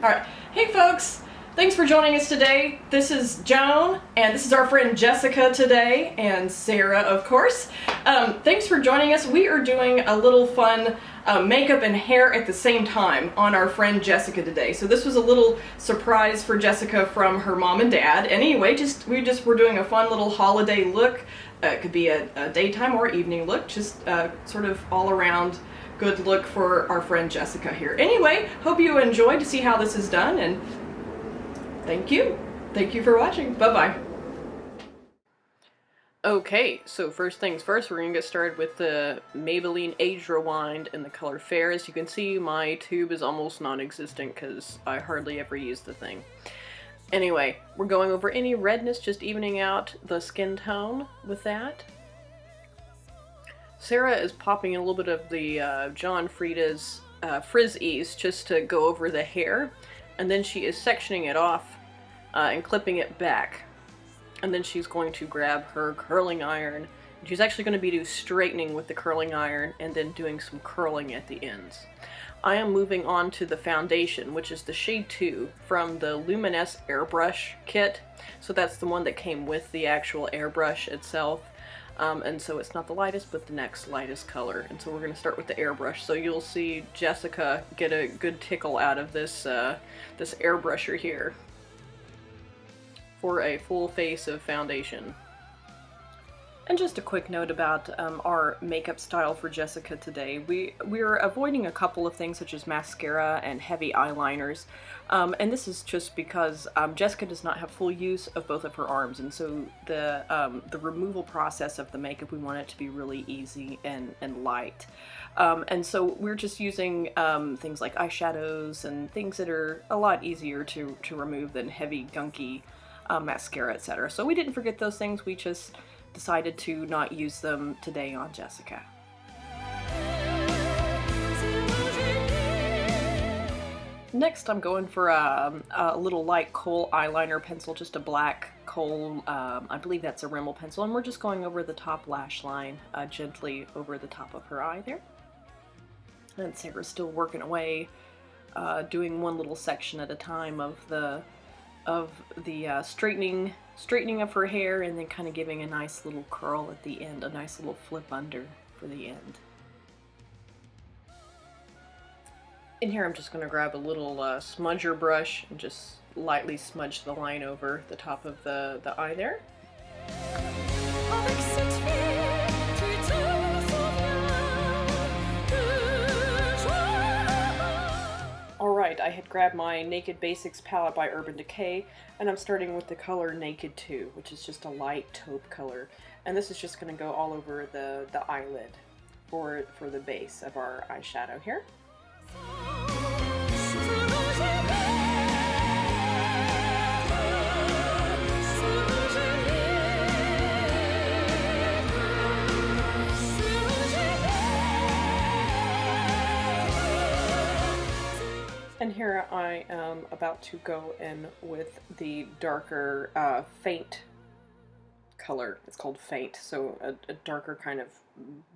Alright, hey folks! Thanks for joining us today. This is Joan, and this is our friend Jessica today, and Sarah, of course. Thanks for joining us. We are doing a little fun makeup and hair at the same time on our friend Jessica today. So this was a little surprise for Jessica from her mom and dad. Anyway, we're doing a fun little holiday look. It could be a daytime or evening look, just sort of all around good look for our friend Jessica here. Anyway, hope you enjoyed to see how this is done, and thank you. Thank you for watching. Bye-bye. Okay, so first things first, we're going to get started with the Maybelline Age Rewind in the color Fair. As you can see, my tube is almost non-existent because I hardly ever use the thing. Anyway, we're going over any redness, just evening out the skin tone with that. Sarah is popping in a little bit of the John Frieda's Frizz Ease just to go over the hair, and then she is sectioning it off and clipping it back. And then she's going to grab her curling iron. She's actually going to be doing straightening with the curling iron and then doing some curling at the ends. I am moving on to the foundation, which is the shade 2 from the Luminous Airbrush kit. So that's the one that came with the actual airbrush itself. And so it's not the lightest, but the next lightest color. And so we're going to start with the airbrush. So you'll see Jessica get a good tickle out of this, this airbrusher here for a full face of foundation. And just a quick note about our makeup style for Jessica today. We're avoiding a couple of things such as mascara and heavy eyeliners. And this is just because Jessica does not have full use of both of her arms, and so the removal process of the makeup, we want it to be really easy and light. And so we're just using things like eyeshadows and things that are a lot easier to remove than heavy, gunky mascara, etc. So we didn't forget those things, we just decided to not use them today on Jessica. Next, I'm going for a little light kohl eyeliner pencil, just a black kohl, I believe that's a Rimmel pencil, and we're just going over the top lash line, gently over the top of her eye there. And Sarah's still working away, doing one little section at a time of the straightening of her hair, and then kind of giving a nice little curl at the end, a nice little flip under for the end. In here I'm just going to grab a little smudger brush and just lightly smudge the line over the top of the eye there. Alright, I had grabbed my Naked Basics palette by Urban Decay, and I'm starting with the color Naked 2, which is just a light taupe color. And this is just going to go all over the eyelid for the base of our eyeshadow here. And here I am about to go in with the darker faint color. It's called Faint, so a darker kind of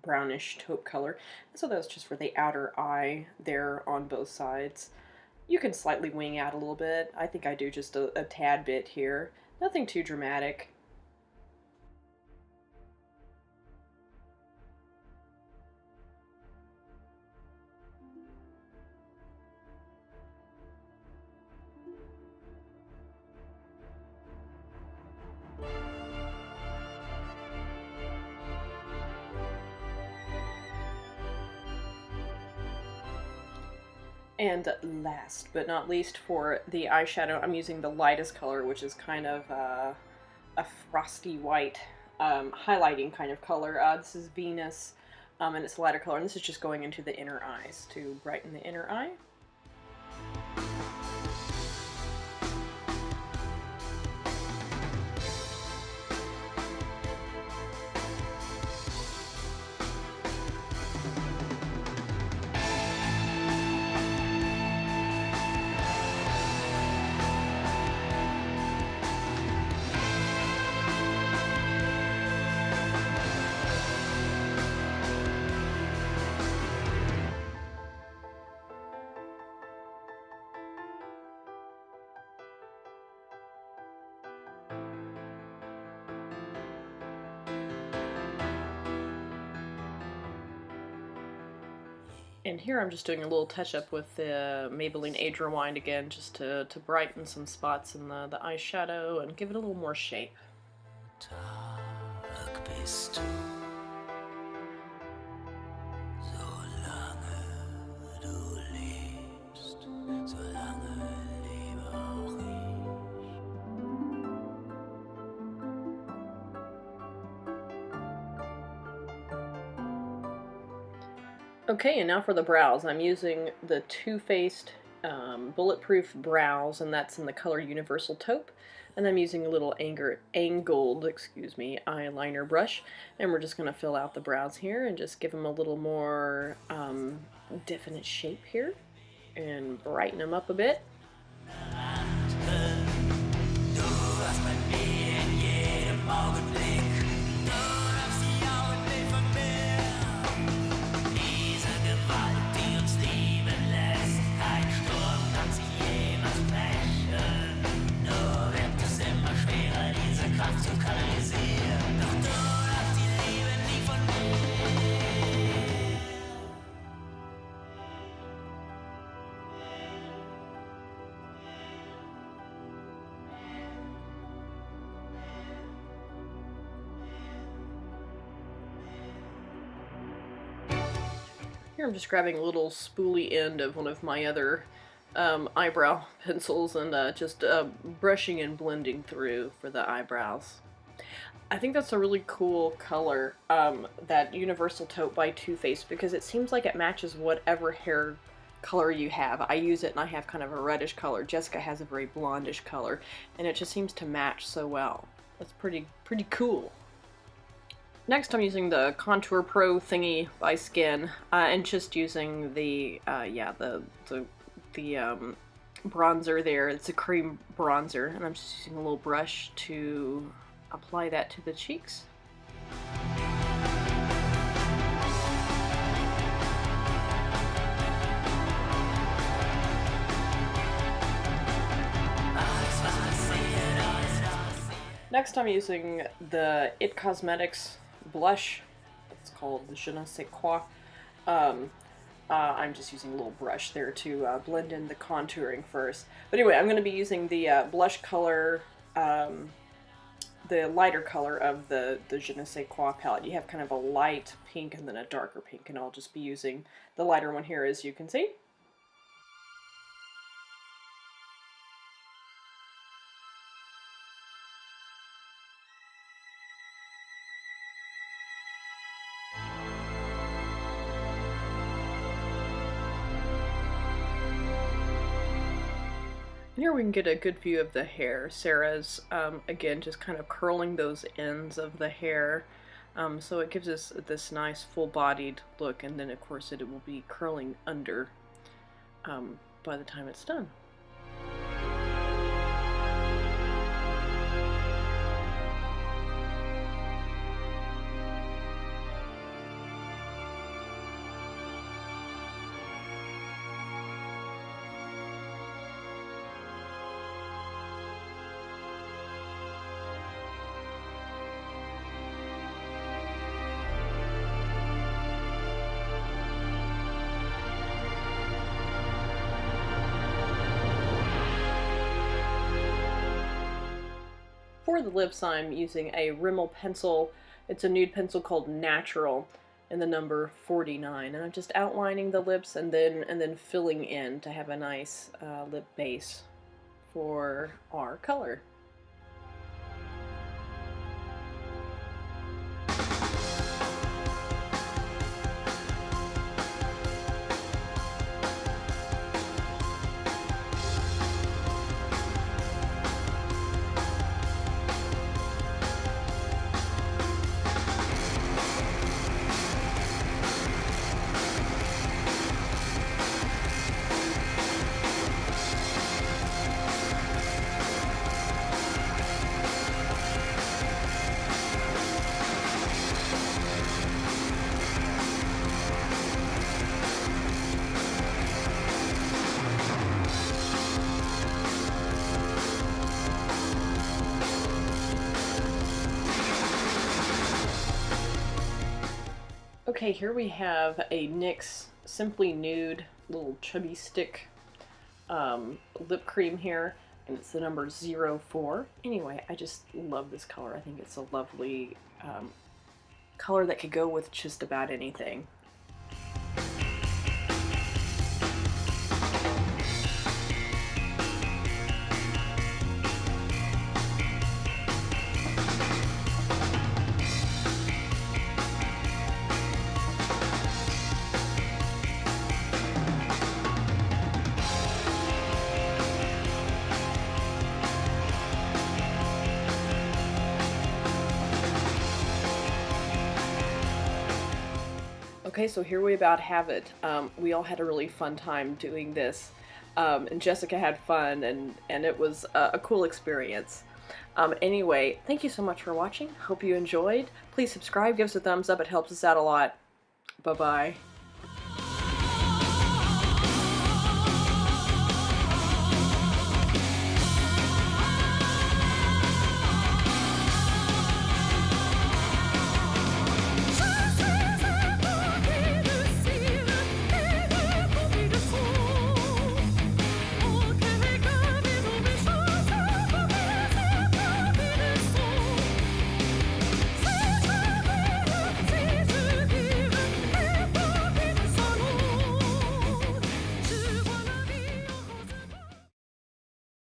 brownish taupe color. And so that's just for the outer eye there on both sides. You can slightly wing out a little bit. I think I do just a tad bit here. Nothing too dramatic. And last but not least, for the eyeshadow, I'm using the lightest color, which is kind of a frosty white highlighting kind of color. This is Venus, and it's a lighter color, and this is just going into the inner eyes to brighten the inner eye. And here I'm just doing a little touch up with the Maybelline Age Rewind again, just to brighten some spots in the eyeshadow and give it a little more shape. Tag bist du, solange du lebst, solange lebe auch ich. Okay, and now for the brows. I'm using the Too Faced Bulletproof Brows, and that's in the color Universal Taupe. And I'm using a little angled, eyeliner brush. And we're just going to fill out the brows here and just give them a little more definite shape here. And brighten them up a bit. Here I'm just grabbing a little spoolie end of one of my other eyebrow pencils and just brushing and blending through for the eyebrows. I think that's a really cool color, that Universal Taupe by Too Faced, because it seems like it matches whatever hair color you have. I use it and I have kind of a reddish color. Jessica has a very blondish color, and it just seems to match so well. That's pretty cool. Next I'm using the Contour Pro thingy by Skin, and just using the bronzer there. It's a cream bronzer, and I'm just using a little brush to apply that to the cheeks. Next I'm using the It Cosmetics blush. It's called the Je ne sais quoi. I'm just using a little brush there to blend in the contouring first. But anyway, I'm going to be using the blush color, the lighter color of the Je ne sais quoi palette. You have kind of a light pink and then a darker pink, and I'll just be using the lighter one here, as you can see. Here we can get a good view of the hair. Sarah's, again, just kind of curling those ends of the hair, so it gives us this nice full-bodied look, and then of course it will be curling under by the time it's done. For the lips, I'm using a Rimmel pencil. It's a nude pencil called Natural, in the number 49, and I'm just outlining the lips and then filling in to have a nice lip base for our color. Okay, here we have a NYX Simply Nude little chubby stick lip cream here, and it's the number 04. Anyway, I just love this color. I think it's a lovely color that could go with just about anything. Okay, so here we about have it. We all had a really fun time doing this, and Jessica had fun, and it was a cool experience. Anyway, thank you so much for watching. Hope you enjoyed. Please subscribe, give us a thumbs up. It helps us out a lot. Bye-bye.